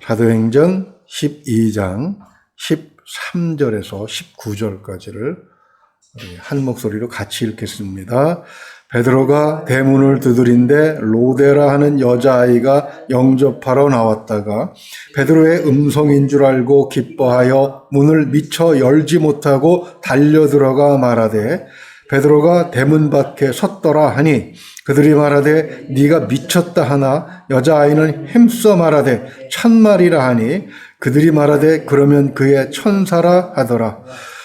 사도행전 12장 13절에서 19절까지를 한 목소리로 같이 읽겠습니다. 베드로가 대문을 두드린데 로데라 하는 여자아이가 영접하러 나왔다가 베드로의 음성인 줄 알고 기뻐하여 문을 미처 열지 못하고 달려들어가 말하되 베드로가 대문 밖에 섰더라 하니 그들이 말하되 네가 미쳤다 하나 여자아이는 힘써 말하되 천말이라 하니 그들이 말하되 그러면 그의 천사라 하더라.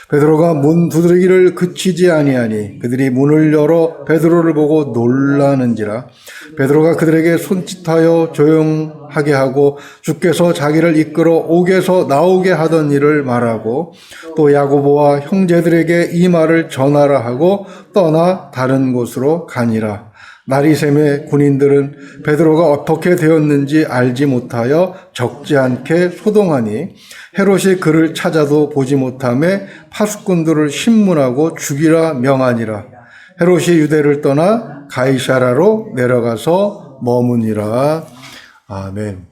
베드로가 문 두드리기를 그치지 아니하니 그들이 문을 열어 베드로를 보고 놀라는지라. 베드로가 그들에게 손짓하여 조용하게 하고 주께서 자기를 이끌어 옥에서 나오게 하던 일을 말하고 또 야고보와 형제들에게 이 말을 전하라 하고 떠나 다른 곳으로 가니라. 날이 새매 군인들은 베드로가 어떻게 되었는지 알지 못하여 적지 않게 소동하니 헤롯이 그를 찾아도 보지 못하매 파수꾼들을 신문하고 죽이라 명하니라. 헤롯이 유대를 떠나 가이사라로 내려가서 머무니라. 아멘.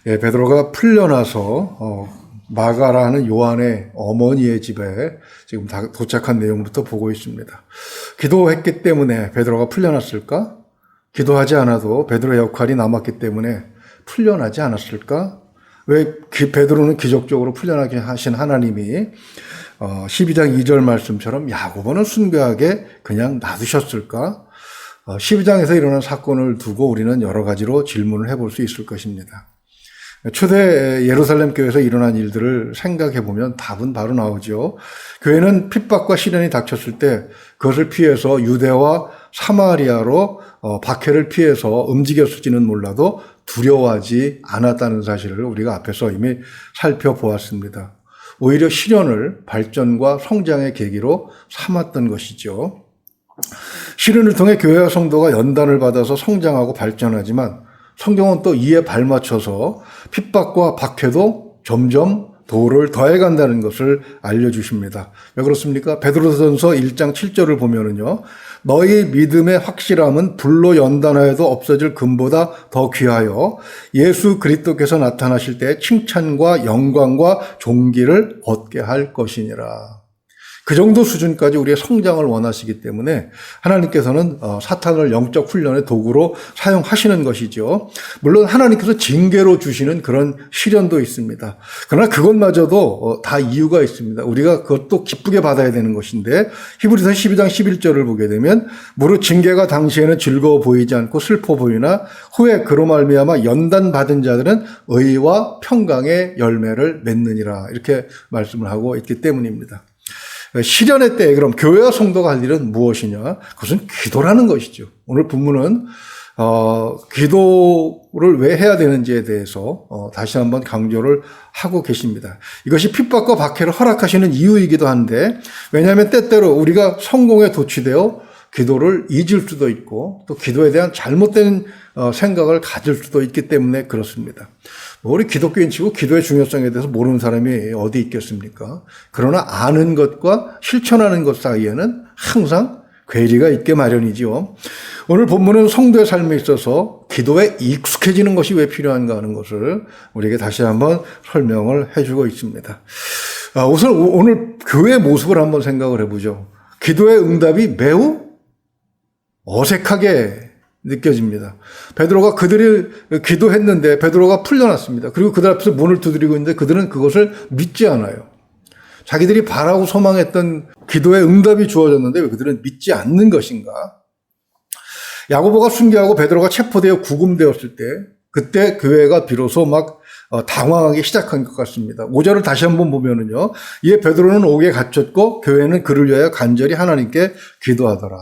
예, 베드로가 풀려나서 마가라는 요한의 어머니의 집에 지금 다 도착한 내용부터 보고 있습니다. 기도했기 때문에 베드로가 풀려났을까? 기도하지 않아도 베드로의 역할이 남았기 때문에 풀려나지 않았을까? 왜 베드로는 기적적으로 풀려나게 하신 하나님이 12장 2절 말씀처럼 야고보는 순교하게 그냥 놔두셨을까? 12장에서 일어난 사건을 두고 우리는 여러 가지로 질문을 해볼 수 있을 것입니다. 초대 예루살렘 교회에서 일어난 일들을 생각해 보면 답은 바로 나오죠. 교회는 핍박과 시련이 닥쳤을 때 그것을 피해서 유대와 사마리아로 박해를 피해서 움직였을지는 몰라도 두려워하지 않았다는 사실을 우리가 앞에서 이미 살펴보았습니다. 오히려 시련을 발전과 성장의 계기로 삼았던 것이죠. 시련을 통해 교회와 성도가 연단을 받아서 성장하고 발전하지만 성경은 또 이에 발맞춰서 핍박과 박해도 점점 도를 더해간다는 것을 알려주십니다. 왜 그렇습니까? 베드로전서 1장 7절을 보면은요, 너희 믿음의 확실함은 불로 연단하여도 없어질 금보다 더 귀하여 예수 그리스도께서 나타나실 때 칭찬과 영광과 존귀를 얻게 할 것이니라. 그 정도 수준까지 우리의 성장을 원하시기 때문에 하나님께서는 사탄을 영적 훈련의 도구로 사용하시는 것이죠. 물론 하나님께서 징계로 주시는 그런 시련도 있습니다. 그러나 그것마저도 다 이유가 있습니다. 우리가 그것도 기쁘게 받아야 되는 것인데 히브리서 12장 11절을 보게 되면 무릇 징계가 당시에는 즐거워 보이지 않고 슬퍼 보이나 후에 그로 말미암아 연단 받은 자들은 의와 평강의 열매를 맺느니라. 이렇게 말씀을 하고 있기 때문입니다. 시련의 때에 그럼 교회와 성도가 할 일은 무엇이냐? 그것은 기도라는 것이죠. 오늘 본문은 기도를 왜 해야 되는지에 대해서 다시 한번 강조를 하고 계십니다. 이것이 핍박과 박해를 허락하시는 이유이기도 한데 왜냐하면 때때로 우리가 성공에 도취되어 기도를 잊을 수도 있고 또 기도에 대한 잘못된 생각을 가질 수도 있기 때문에 그렇습니다. 우리 기독교인 치고 기도의 중요성에 대해서 모르는 사람이 어디 있겠습니까? 그러나 아는 것과 실천하는 것 사이에는 항상 괴리가 있게 마련이지요. 오늘 본문은 성도의 삶에 있어서 기도에 익숙해지는 것이 왜 필요한가 하는 것을 우리에게 다시 한번 설명을 해주고 있습니다. 우선 오늘 교회의 모습을 한번 생각을 해보죠. 기도의 응답이 매우 어색하게 느껴집니다. 베드로가 그들이 기도했는데 베드로가 풀려났습니다. 그리고 그들 앞에서 문을 두드리고 있는데 그들은 그것을 믿지 않아요. 자기들이 바라고 소망했던 기도의 응답이 주어졌는데 왜 그들은 믿지 않는 것인가? 야고보가 순교하고 베드로가 체포되어 구금되었을 때 그때 교회가 비로소 막 당황하기 시작한 것 같습니다. 5절을 다시 한번 보면은요. 이에 베드로는 옥에 갇혔고 교회는 그를 위하여 간절히 하나님께 기도하더라.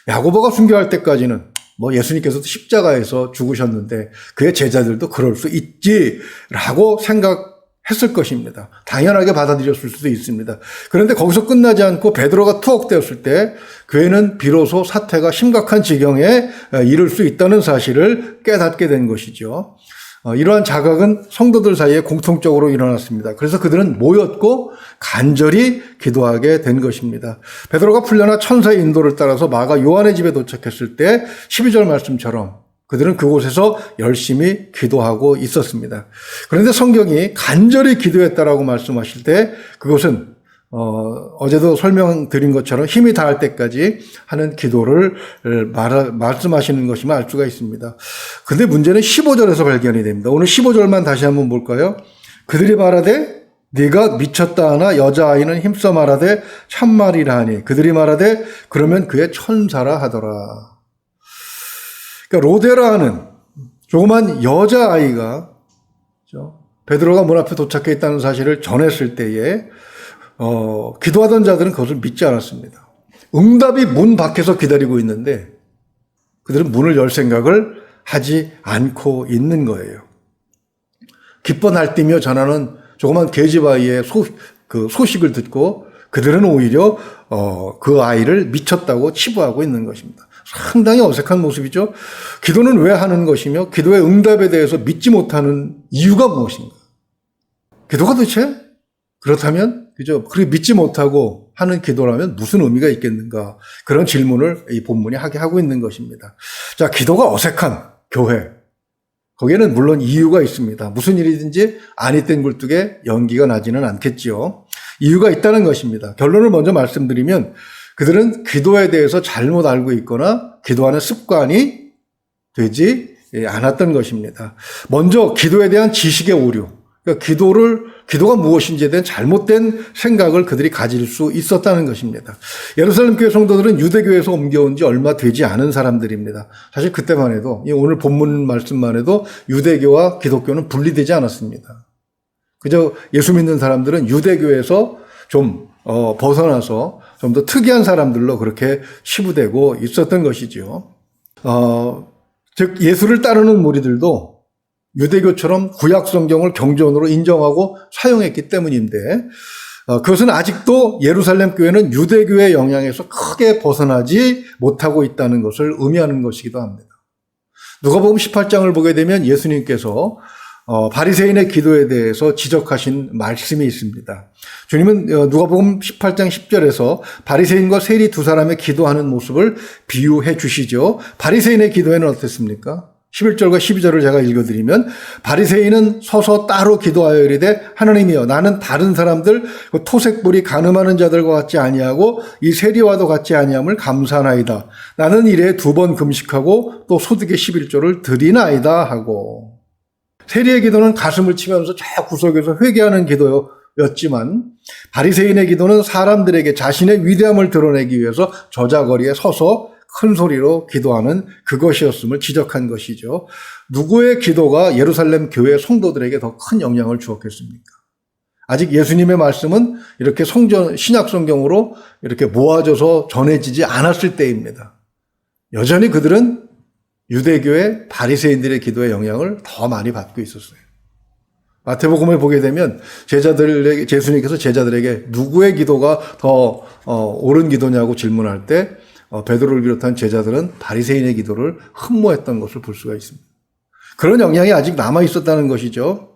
야고보가 순교할 때까지는 예수님께서도 십자가에서 죽으셨는데 그의 제자들도 그럴 수 있지라고 생각했을 것입니다. 당연하게 받아들였을 수도 있습니다. 그런데 거기서 끝나지 않고 베드로가 투옥되었을 때 교회는 비로소 사태가 심각한 지경에 이를 수 있다는 사실을 깨닫게 된 것이죠. 이러한 자각은 성도들 사이에 공통적으로 일어났습니다. 그래서 그들은 모였고 간절히 기도하게 된 것입니다. 베드로가 풀려나 천사의 인도를 따라서 마가 요한의 집에 도착했을 때 12절 말씀처럼 그들은 그곳에서 열심히 기도하고 있었습니다. 그런데 성경이 간절히 기도했다라고 말씀하실 때 그것은 어제도 설명드린 것처럼 힘이 닿을 때까지 하는 기도를 말씀하시는 것임을 알 수가 있습니다. 근데 문제는 15절에서 발견이 됩니다. 오늘 15절만 다시 한번 볼까요? 그들이 말하되 네가 미쳤다 하나 여자아이는 힘써 말하되 참말이라 하니 그들이 말하되 그러면 그의 천사라 하더라. 그러니까 로데라 하는 조그만 여자아이가 베드로가 문 앞에 도착해 있다는 사실을 전했을 때에 기도하던 자들은 그것을 믿지 않았습니다. 응답이 문 밖에서 기다리고 있는데 그들은 문을 열 생각을 하지 않고 있는 거예요. 기뻐 날뛰며 전하는 조그만 계집아이의 소식을 듣고 그들은 오히려 그 아이를 미쳤다고 치부하고 있는 것입니다. 상당히 어색한 모습이죠. 기도는 왜 하는 것이며 기도의 응답에 대해서 믿지 못하는 이유가 무엇인가? 기도가 도대체 그렇다면 그죠? 그렇게 믿지 못하고 하는 기도라면 무슨 의미가 있겠는가? 그런 질문을 이 본문이 하게 하고 있는 것입니다. 자, 기도가 어색한 교회. 거기에는 물론 이유가 있습니다. 무슨 일이든지 아니 땐 굴뚝에 연기가 나지는 않겠지요. 이유가 있다는 것입니다. 결론을 먼저 말씀드리면 그들은 기도에 대해서 잘못 알고 있거나 기도하는 습관이 되지 않았던 것입니다. 먼저 기도에 대한 지식의 오류. 그러니까 기도가 무엇인지에 대한 잘못된 생각을 그들이 가질 수 있었다는 것입니다. 예루살렘 교회 성도들은 유대교에서 옮겨온 지 얼마 되지 않은 사람들입니다. 사실 그때만 해도, 오늘 본문 말씀만 해도 유대교와 기독교는 분리되지 않았습니다. 그저 예수 믿는 사람들은 유대교에서 좀 벗어나서 좀 더 특이한 사람들로 그렇게 치부되고 있었던 것이죠. 즉 예수를 따르는 무리들도 유대교처럼 구약 성경을 경전으로 인정하고 사용했기 때문인데 그것은 아직도 예루살렘 교회는 유대교의 영향에서 크게 벗어나지 못하고 있다는 것을 의미하는 것이기도 합니다. 누가복음 18장을 보게 되면 예수님께서 바리새인의 기도에 대해서 지적하신 말씀이 있습니다. 주님은 누가복음 18장 10절에서 바리새인과 세리 두 사람의 기도하는 모습을 비유해 주시죠. 바리새인의 기도에는 어땠습니까? 11절과 12절을 제가 읽어드리면 바리새인은 서서 따로 기도하여 이르되 하나님이여 나는 다른 사람들 토색불이 간음하는 자들과 같지 아니하고 이 세리와도 같지 아니함을 감사하나이다. 나는 일에 2번 금식하고 또 소득의 11조를 드리나이다 하고 세리의 기도는 가슴을 치면서 저 구석에서 회개하는 기도였지만 바리새인의 기도는 사람들에게 자신의 위대함을 드러내기 위해서 저자거리에 서서 큰 소리로 기도하는 그것이었음을 지적한 것이죠. 누구의 기도가 예루살렘 교회 성도들에게 더 큰 영향을 주었겠습니까? 아직 예수님의 말씀은 이렇게 신약 성경으로 이렇게 모아져서 전해지지 않았을 때입니다. 여전히 그들은 유대교의 바리새인들의 기도의 영향을 더 많이 받고 있었어요. 마태복음을 보게 되면 예수님께서 제자들에게 누구의 기도가 더 옳은 기도냐고 질문할 때 베드로를 비롯한 제자들은 바리새인의 기도를 흠모했던 것을 볼 수가 있습니다. 그런 영향이 아직 남아 있었다는 것이죠.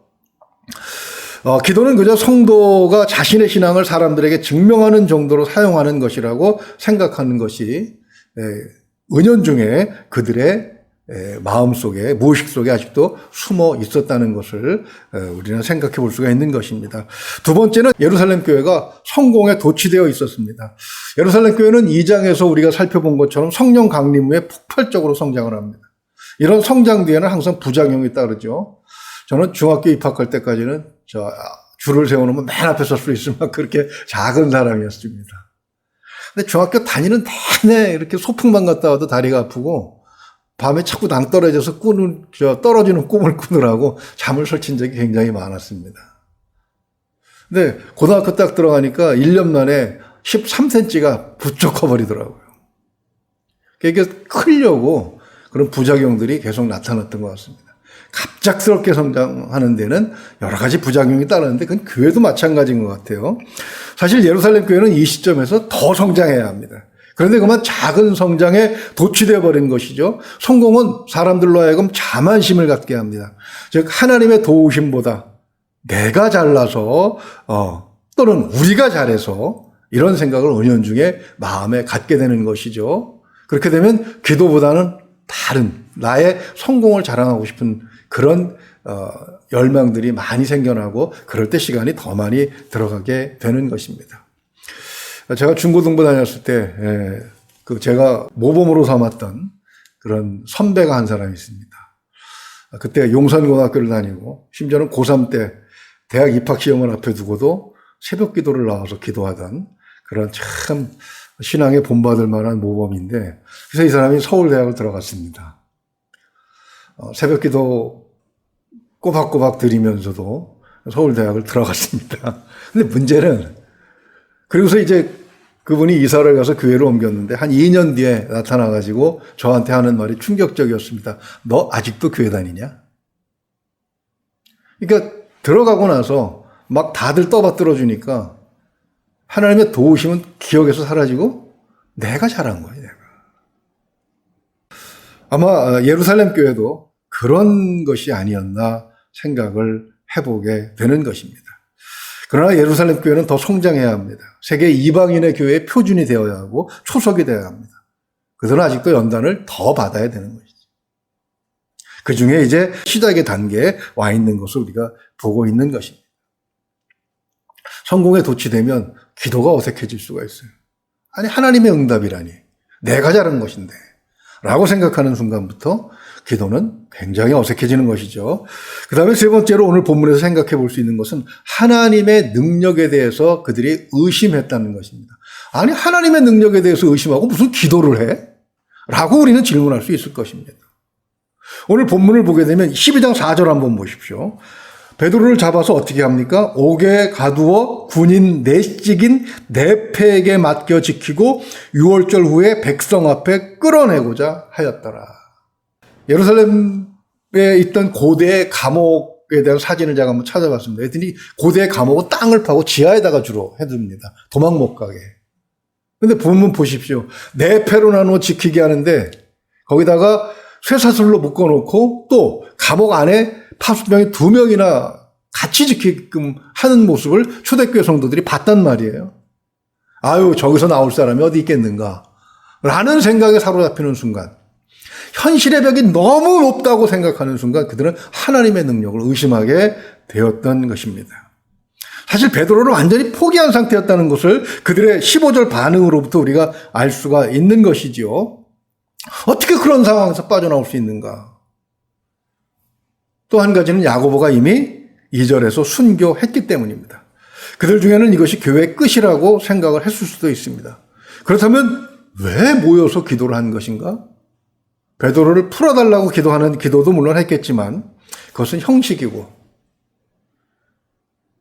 기도는 그저 성도가 자신의 신앙을 사람들에게 증명하는 정도로 사용하는 것이라고 생각하는 것이 은연중에 그들의 마음속에 무의식 속에 아직도 숨어 있었다는 것을 우리는 생각해 볼 수가 있는 것입니다. 두 번째는 예루살렘 교회가 성공에 도취되어 있었습니다. 예루살렘 교회는 2장에서 우리가 살펴본 것처럼 성령 강림 후에 폭발적으로 성장을 합니다. 이런 성장 뒤에는 항상 부작용이 따르죠. 저는 중학교 입학할 때까지는 줄을 세워놓으면 맨 앞에 설 수 있을 만큼 그렇게 작은 사람이었습니다. 근데 중학교 다니는 내내 이렇게 소풍만 갔다 와도 다리가 아프고 밤에 자꾸 낭떠러져서 떨어지는 꿈을 꾸느라고 잠을 설친 적이 굉장히 많았습니다. 근데 고등학교 딱 들어가니까 1년 만에 13cm가 부쩍 커버리더라고요. 이게 크려고 그런 부작용들이 계속 나타났던 것 같습니다. 갑작스럽게 성장하는 데는 여러 가지 부작용이 따르는데 그건 교회도 마찬가지인 것 같아요. 사실 예루살렘 교회는 이 시점에서 더 성장해야 합니다. 그런데 그만 작은 성장에 도취되어 버린 것이죠. 성공은 사람들로 하여금 자만심을 갖게 합니다. 즉 하나님의 도우심보다 내가 잘나서 또는 우리가 잘해서 이런 생각을 은연중에 마음에 갖게 되는 것이죠. 그렇게 되면 기도보다는 다른 나의 성공을 자랑하고 싶은 그런 열망들이 많이 생겨나고 그럴 때 시간이 더 많이 들어가게 되는 것입니다. 제가 중고등부 다녔을 때 제가 모범으로 삼았던 그런 선배가 한 사람이 있습니다. 그때 용산고등학교를 다니고 심지어는 고3 때 대학 입학시험을 앞에 두고도 새벽 기도를 나와서 기도하던 그런 참 신앙에 본받을 만한 모범인데, 그래서 이 사람이 서울대학을 들어갔습니다. 새벽 기도 꼬박꼬박 드리면서도 서울대학을 들어갔습니다. 근데 문제는, 그리고서 이제 그분이 이사를 가서 교회를 옮겼는데 한 2년 뒤에 나타나가지고 저한테 하는 말이 충격적이었습니다. 너 아직도 교회 다니냐? 그러니까 들어가고 나서 막 다들 떠받들어 주니까 하나님의 도우심은 기억에서 사라지고 내가 잘한 거예요, 내가. 아마 예루살렘 교회도 그런 것이 아니었나 생각을 해보게 되는 것입니다. 그러나 예루살렘 교회는 더 성장해야 합니다. 세계 이방인의 교회의 표준이 되어야 하고 초석이 되어야 합니다. 그들은 아직도 연단을 더 받아야 되는 것이죠. 그 중에 이제 시작의 단계에 와 있는 것을 우리가 보고 있는 것입니다. 성공에 도취되면 기도가 어색해질 수가 있어요. 아니, 하나님의 응답이라니, 내가 잘한 것인데 라고 생각하는 순간부터 기도는 굉장히 어색해지는 것이죠. 그 다음에 세 번째로 오늘 본문에서 생각해 볼 수 있는 것은 하나님의 능력에 대해서 그들이 의심했다는 것입니다. 아니, 하나님의 능력에 대해서 의심하고 무슨 기도를 해? 라고 우리는 질문할 수 있을 것입니다. 오늘 본문을 보게 되면 12장 4절 한번 보십시오. 베드로를 잡아서 어떻게 합니까? 옥에 가두어 군인 내직인 네페에게 맡겨 지키고 6월절 후에 백성 앞에 끌어내고자 하였더라. 예루살렘에 있던 고대의 감옥에 대한 사진을 제가 한번 찾아봤습니다. 그랬더니 고대의 감옥은 땅을 파고 지하에다가 주로 해둡니다. 도망 못 가게. 근데 본문 보십시오. 네페로 나누어 지키게 하는데 거기다가 쇠사슬로 묶어놓고 또 감옥 안에 파수병이 2명이나 같이 지키게끔 하는 모습을 초대교회 성도들이 봤단 말이에요. 아유, 저기서 나올 사람이 어디 있겠는가 라는 생각에 사로잡히는 순간, 현실의 벽이 너무 높다고 생각하는 순간 그들은 하나님의 능력을 의심하게 되었던 것입니다. 사실 베드로를 완전히 포기한 상태였다는 것을 그들의 15절 반응으로부터 우리가 알 수가 있는 것이지요. 어떻게 그런 상황에서 빠져나올 수 있는가? 또 한 가지는 야고보가 이미 2절에서 순교했기 때문입니다. 그들 중에는 이것이 교회의 끝이라고 생각을 했을 수도 있습니다. 그렇다면 왜 모여서 기도를 한 것인가? 베드로를 풀어달라고 기도하는 기도도 물론 했겠지만 그것은 형식이고,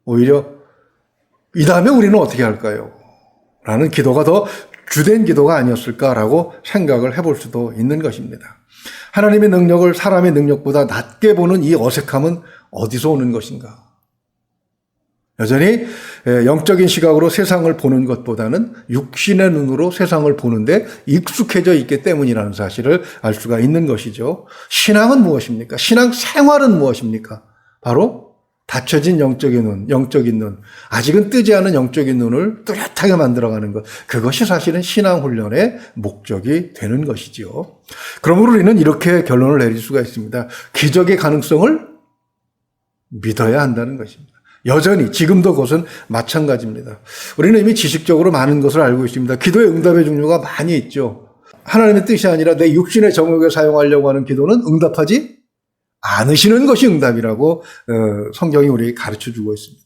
오히려 이 다음에 우리는 어떻게 할까요? 라는 기도가 더 주된 기도가 아니었을까라고 생각을 해볼 수도 있는 것입니다. 하나님의 능력을 사람의 능력보다 낮게 보는 이 어색함은 어디서 오는 것인가? 여전히 영적인 시각으로 세상을 보는 것보다는 육신의 눈으로 세상을 보는데 익숙해져 있기 때문이라는 사실을 알 수가 있는 것이죠. 신앙은 무엇입니까? 신앙 생활은 무엇입니까? 바로 닫혀진 영적인 눈, 아직은 뜨지 않은 영적인 눈을 뚜렷하게 만들어가는 것, 그것이 사실은 신앙 훈련의 목적이 되는 것이지요. 그러므로 우리는 이렇게 결론을 내릴 수가 있습니다. 기적의 가능성을 믿어야 한다는 것입니다. 여전히 지금도 그것은 마찬가지입니다. 우리는 이미 지식적으로 많은 것을 알고 있습니다. 기도의 응답의 종류가 많이 있죠. 하나님의 뜻이 아니라 내 육신의 정욕에 사용하려고 하는 기도는 응답하지 않으시는 것이 응답이라고 성경이 우리에게 가르쳐주고 있습니다.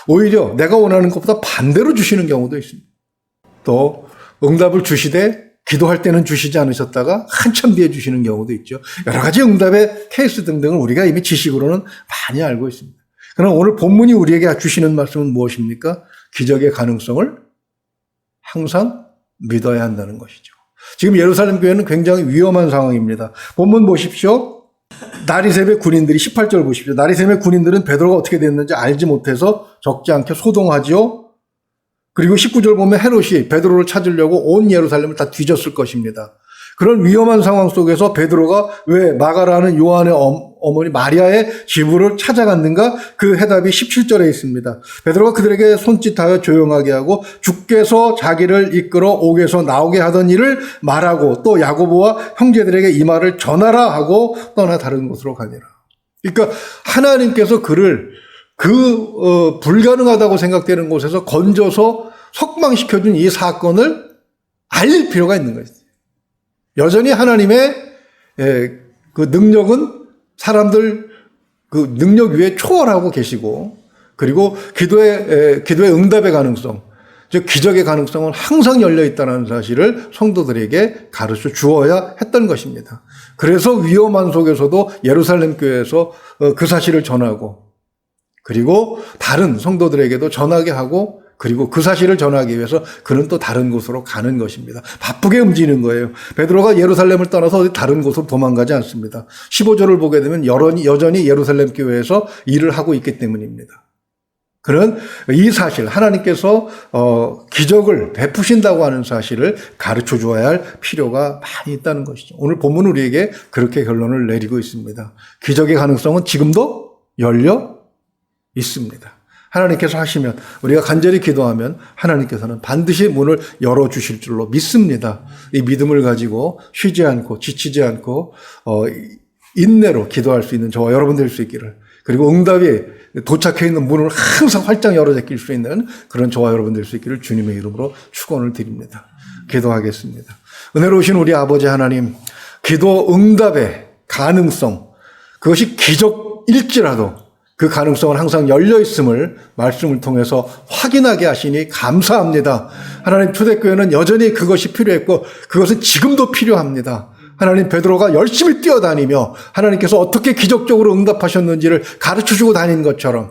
오히려 내가 원하는 것보다 반대로 주시는 경우도 있습니다. 또 응답을 주시되 기도할 때는 주시지 않으셨다가 한참 뒤에 주시는 경우도 있죠. 여러 가지 응답의 케이스 등등을 우리가 이미 지식으로는 많이 알고 있습니다. 그러나 오늘 본문이 우리에게 주시는 말씀은 무엇입니까? 기적의 가능성을 항상 믿어야 한다는 것이죠. 지금 예루살렘 교회는 굉장히 위험한 상황입니다. 본문 보십시오. 나리샘의 군인들이 18절 보십시오. 나리샘의 군인들은 베드로가 어떻게 됐는지 알지 못해서 적지 않게 소동하지요. 그리고 19절 보면 헤롯이 베드로를 찾으려고 온 예루살렘을 다 뒤졌을 것입니다. 그런 위험한 상황 속에서 베드로가 왜 마가라는 요한의 어머니 마리아의 집으로 찾아갔는가? 그 해답이 17절에 있습니다. 베드로가 그들에게 손짓하여 조용하게 하고 주께서 자기를 이끌어 옥에서 나오게 하던 일을 말하고 또 야고보와 형제들에게 이 말을 전하라 하고 떠나 다른 곳으로 가니라. 그러니까 하나님께서 그를 불가능하다고 생각되는 곳에서 건져서 석방시켜준 이 사건을 알릴 필요가 있는 것이죠. 여전히 하나님의 그 능력은 사람들 그 능력 위에 초월하고 계시고, 그리고 기도의 응답의 가능성, 즉 기적의 가능성은 항상 열려 있다는 사실을 성도들에게 가르쳐 주어야 했던 것입니다. 그래서 위험한 속에서도 예루살렘 교회에서 그 사실을 전하고, 그리고 다른 성도들에게도 전하게 하고, 그리고 그 사실을 전하기 위해서 그는 또 다른 곳으로 가는 것입니다. 바쁘게 움직이는 거예요. 베드로가 예루살렘을 떠나서 어디 다른 곳으로 도망가지 않습니다. 15절을 보게 되면 여전히 예루살렘 교회에서 일을 하고 있기 때문입니다. 그런 이 사실, 하나님께서 기적을 베푸신다고 하는 사실을 가르쳐 주어야 할 필요가 많이 있다는 것이죠. 오늘 본문 우리에게 그렇게 결론을 내리고 있습니다. 기적의 가능성은 지금도 열려 있습니다. 하나님께서 하시면, 우리가 간절히 기도하면 하나님께서는 반드시 문을 열어주실 줄로 믿습니다. 이 믿음을 가지고 쉬지 않고 지치지 않고 인내로 기도할 수 있는 저와 여러분 될 수 있기를, 그리고 응답이 도착해 있는 문을 항상 활짝 열어 제낄 수 있는 그런 저와 여러분 될 수 있기를 주님의 이름으로 축원을 드립니다. 기도하겠습니다. 은혜로우신 우리 아버지 하나님, 기도 응답의 가능성, 그것이 기적일지라도 그 가능성은 항상 열려 있음을 말씀을 통해서 확인하게 하시니 감사합니다. 하나님, 초대교회는 여전히 그것이 필요했고 그것은 지금도 필요합니다. 하나님, 베드로가 열심히 뛰어다니며 하나님께서 어떻게 기적적으로 응답하셨는지를 가르쳐주고 다닌 것처럼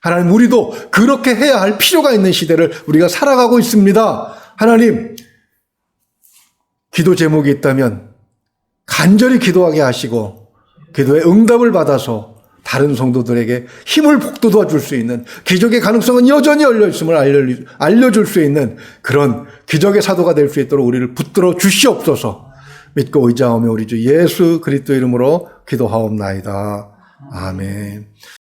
하나님, 우리도 그렇게 해야 할 필요가 있는 시대를 우리가 살아가고 있습니다. 하나님, 기도 제목이 있다면 간절히 기도하게 하시고 기도의 응답을 받아서 다른 성도들에게 힘을 북돋아 줄 수 있는, 기적의 가능성은 여전히 열려 있음을 알려줄 수 있는 그런 기적의 사도가 될 수 있도록 우리를 붙들어 주시옵소서. 믿고 의지하오며 우리 주 예수 그리스도 이름으로 기도하옵나이다. 아멘.